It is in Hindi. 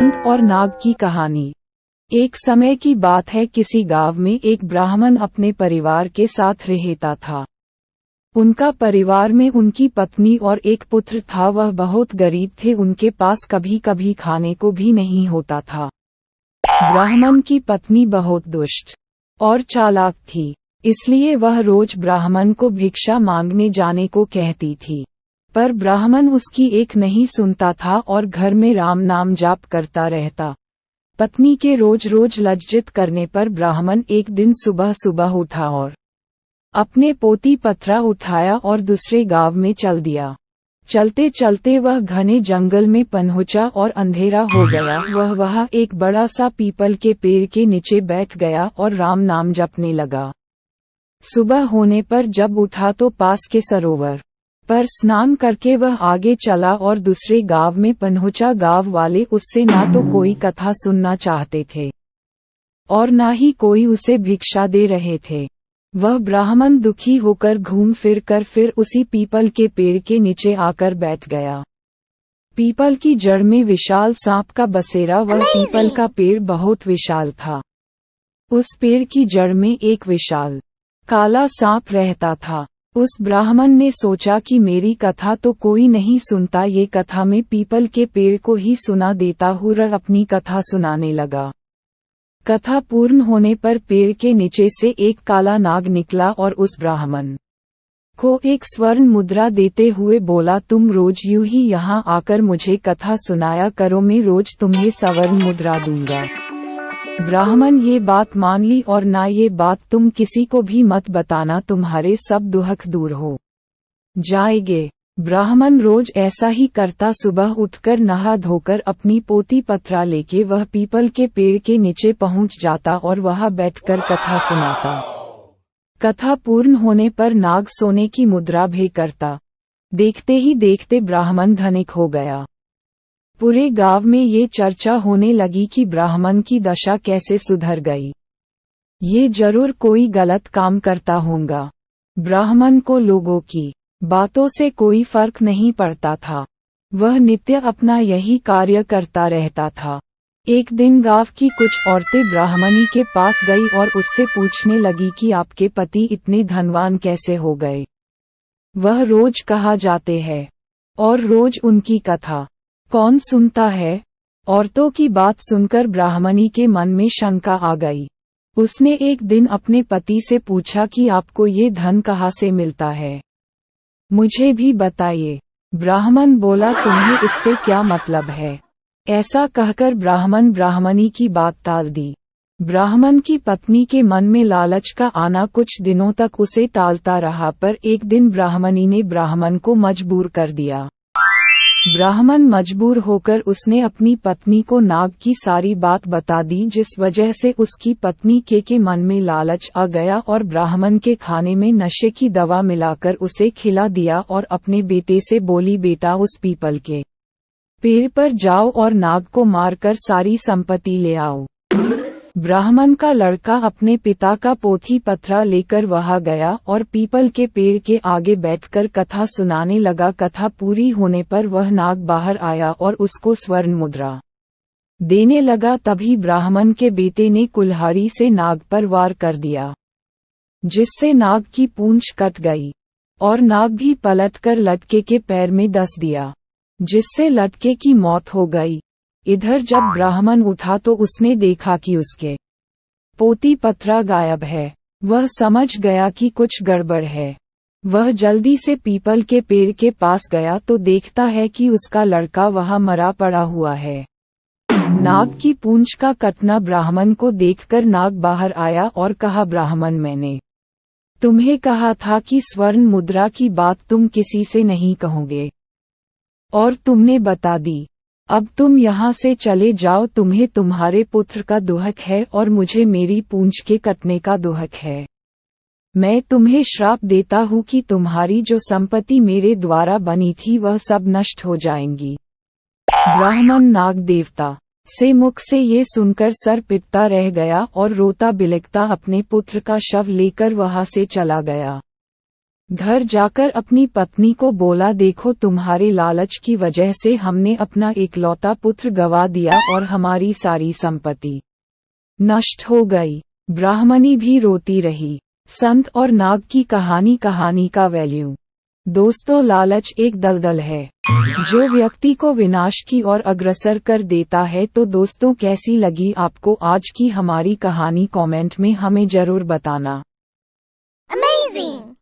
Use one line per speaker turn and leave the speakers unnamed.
संत और नाग की कहानी। एक समय की बात है, किसी गांव में एक ब्राह्मण अपने परिवार के साथ रहता था। उनका परिवार में उनकी पत्नी और एक पुत्र था। वह बहुत गरीब थे, उनके पास कभी कभी खाने को भी नहीं होता था। ब्राह्मण की पत्नी बहुत दुष्ट और चालाक थी, इसलिए वह रोज ब्राह्मण को भिक्षा मांगने जाने को कहती थी। पर ब्राह्मण उसकी एक नहीं सुनता था और घर में राम नाम जाप करता रहता। पत्नी के रोज रोज लज्जित करने पर ब्राह्मण एक दिन सुबह सुबह उठा और अपने पोती पत्रा उठाया और दूसरे गांव में चल दिया। चलते चलते वह घने जंगल में पहुंचा और अंधेरा हो गया। वह वहां एक बड़ा सा पीपल के पेड़ के नीचे बैठ गया और राम नाम जपने लगा। सुबह होने पर जब उठा तो पास के सरोवर पर स्नान करके वह आगे चला और दूसरे गांव में पहुंचा। गांव वाले उससे ना तो कोई कथा सुनना चाहते थे और ना ही कोई उसे भिक्षा दे रहे थे। वह ब्राह्मण दुखी होकर घूम फिर कर फिर उसी पीपल के पेड़ के नीचे आकर बैठ गया। पीपल की जड़ में विशाल सांप का बसेरा। वह पीपल का पेड़ बहुत विशाल था। उस पेड़ की जड़ में एक विशाल काला सांप रहता था। उस ब्राह्मण ने सोचा कि मेरी कथा तो कोई नहीं सुनता, ये कथा में पीपल के पेड़ को ही सुना देता हूँ। और अपनी कथा सुनाने लगा। कथा पूर्ण होने पर पेड़ के नीचे से एक काला नाग निकला और उस ब्राह्मण को एक स्वर्ण मुद्रा देते हुए बोला, तुम रोज यूं ही यहाँ आकर मुझे कथा सुनाया करो, मैं रोज तुम्हें स्वर्ण मुद्रा दूंगा। ब्राह्मण ये बात मान ली और ना ये बात तुम किसी को भी मत बताना, तुम्हारे सब दुख दूर हो जाएंगे। ब्राह्मण रोज ऐसा ही करता। सुबह उठकर नहा धोकर अपनी पोती पत्रा लेके वह पीपल के पेड़ के नीचे पहुंच जाता और वहां बैठकर कथा सुनाता। कथा पूर्ण होने पर नाग सोने की मुद्रा भें करता। देखते ही देखते ब्राह्मण धनिक हो गया। पूरे गांव में ये चर्चा होने लगी कि ब्राह्मण की दशा कैसे सुधर गई। ये जरूर कोई गलत काम करता होगा। ब्राह्मण को लोगों की बातों से कोई फर्क नहीं पड़ता था। वह नित्य अपना यही कार्य करता रहता था। एक दिन गांव की कुछ औरतें ब्राह्मणी के पास गई और उससे पूछने लगी कि आपके पति इतने धनवान कैसे हो गए। वह रोज कहाँ जाते हैं और रोज उनकी कथा कौन सुनता है। औरतों की बात सुनकर ब्राह्मणी के मन में शंका आ गई। उसने एक दिन अपने पति से पूछा कि आपको ये धन कहाँ से मिलता है, मुझे भी बताइए। ब्राह्मण बोला, तुम्हें इससे क्या मतलब है। ऐसा कहकर ब्राह्मण ब्राह्मणी की बात टाल दी। ब्राह्मण की पत्नी के मन में लालच का आना कुछ दिनों तक उसे टालता रहा, पर एक दिन ब्राह्मणी ने ब्राह्मण को मजबूर कर दिया। ब्राह्मण मजबूर होकर उसने अपनी पत्नी को नाग की सारी बात बता दी, जिस वजह से उसकी पत्नी के मन में लालच आ गया और ब्राह्मण के खाने में नशे की दवा मिलाकर उसे खिला दिया और अपने बेटे से बोली, बेटा उस पीपल के पेड़ पर जाओ और नाग को मारकर सारी संपत्ति ले आओ। ब्राह्मण का लड़का अपने पिता का पोथी पत्रा लेकर वहां गया और पीपल के पेड़ के आगे बैठकर कथा सुनाने लगा। कथा पूरी होने पर वह नाग बाहर आया और उसको स्वर्ण मुद्रा देने लगा। तभी ब्राह्मण के बेटे ने कुल्हाड़ी से नाग पर वार कर दिया, जिससे नाग की पूंछ कट गई और नाग भी पलटकर लड़के के पैर में डस दिया, जिससे लड़के की मौत हो गई। इधर जब ब्राह्मण उठा तो उसने देखा कि उसके पोती पत्रा गायब है। वह समझ गया कि कुछ गड़बड़ है। वह जल्दी से पीपल के पेड़ के पास गया तो देखता है कि उसका लड़का वहां मरा पड़ा हुआ है। नाग की पूंछ का कटना ब्राह्मण को देखकर नाग बाहर आया और कहा, ब्राह्मण, मैंने तुम्हें कहा था कि स्वर्ण मुद्रा की बात तुम किसी से नहीं कहोगे और तुमने बता दी। अब तुम यहाँ से चले जाओ, तुम्हें तुम्हारे पुत्र का दुख है और मुझे मेरी पूंछ के कटने का दुख है। मैं तुम्हें श्राप देता हूँ कि तुम्हारी जो संपत्ति मेरे द्वारा बनी थी वह सब नष्ट हो जाएंगी। ब्राह्मण नाग देवता से मुख से ये सुनकर सर पिटता रह गया और रोता बिलखता अपने पुत्र का शव लेकर वहां से चला गया। घर जाकर अपनी पत्नी को बोला, देखो तुम्हारे लालच की वजह से हमने अपना इकलौता पुत्र गवा दिया और हमारी सारी संपत्ति नष्ट हो गई। ब्राह्मणी भी रोती रही। संत और नाग की कहानी का वैल्यू। दोस्तों, लालच एक दलदल है जो व्यक्ति को विनाश की ओर अग्रसर कर देता है। तो दोस्तों, कैसी लगी आपको आज की हमारी कहानी? कमेंट में हमें जरूर बताना।